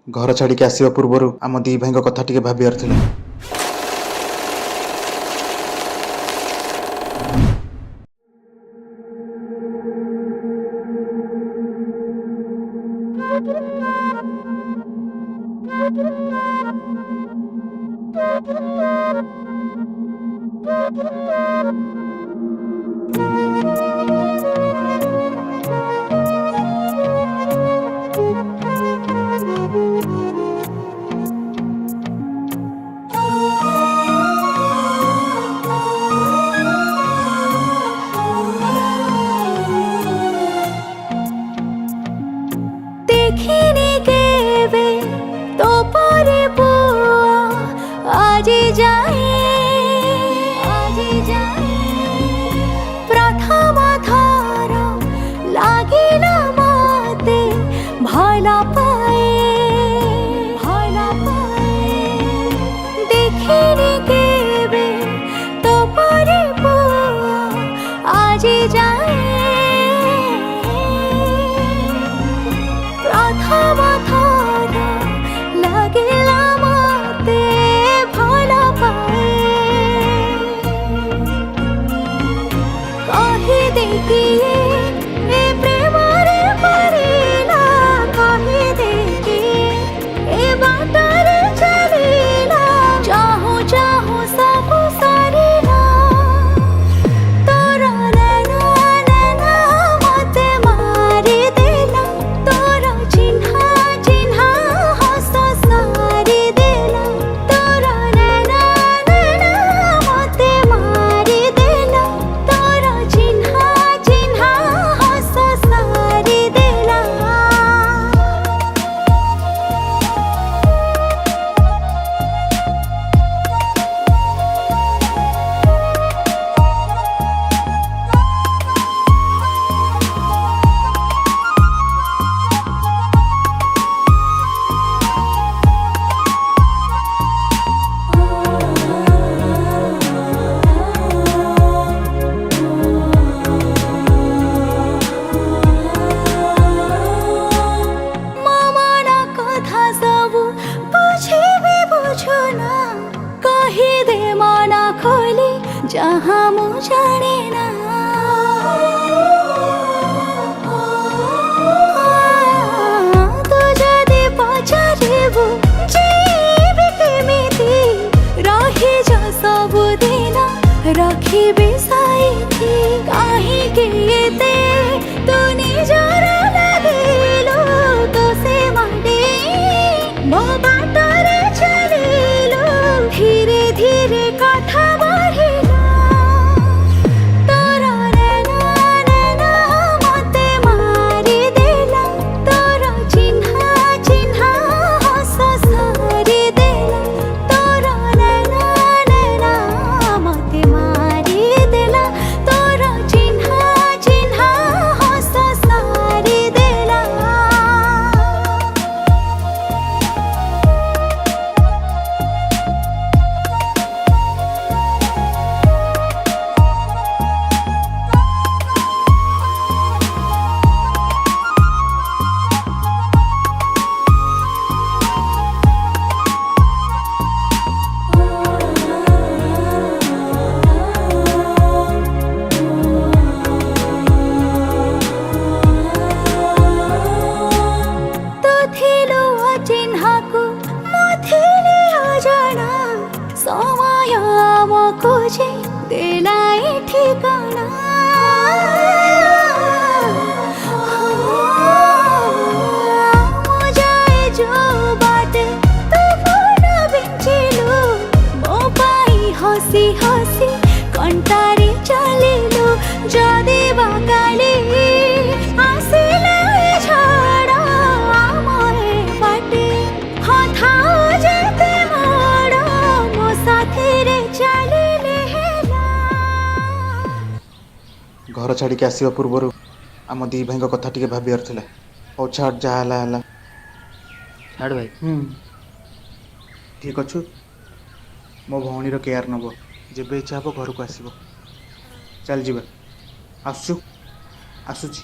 घर छाड़िकी आसवा पूर्वर आम दी भाई कथा टे भाबार था। देखिनी केबे तो परे बुआ आज जाए प्रथम थर लागिला मते भला पाए देखिनी केबे तो परे बुआ आज जाए प्रथम थर लागिला मते भला पाए कहि देखिए ए प्रेमरे परिला कहि देखिए ए बाटरे चलिला चाहू चाहू सब सरिला तोर नैना मते मारी देला तोर चिन्हा चिन्हा हस सारी देला तोर नैना मते मारी देला तोर चिन्हा चिन्हा हस सारी देला मामाना कथा सब बुझिबे बुझुना कहि दे मना खोली जहाँ मु जाने ना तू जदि पचारिबु जीवी केमिति रही जा सबु दिन रखिबे साइथि काहिंकि एते तू निजर लागिलु तो से माटे मो बाटरे चलिलु धीरे धीरे कथा बढ़िला तोर नैना मते मारी देला तोर चिन्हा चिन्हा हस सारी देला तोर नैना मते मारी देला तोर चिन्हा चिन्हा हस सारी देला तू थिलु अचिन्हाकु म थिलि अजाना समय आमको जे देलाई ठिकाना मु जाए जो बाटे तू फोन बिंचिलु मो पाई हसी हसी कंटारी चलिलु जदि बाकाली आसिले छाड़ा आमरे बाटे हथाओ जेते मोड़ मो साथी रे चलिले हेला घर छाड़िकी आसवा पूर्वर आम दी भाई कथा टे भाबार था। हौ छाड़ जहाँ छाड़ भाई ठीक अच्छु मो भौणीर केयर नब जेबे इच्छा हे घर को आसब चल जा आसुची।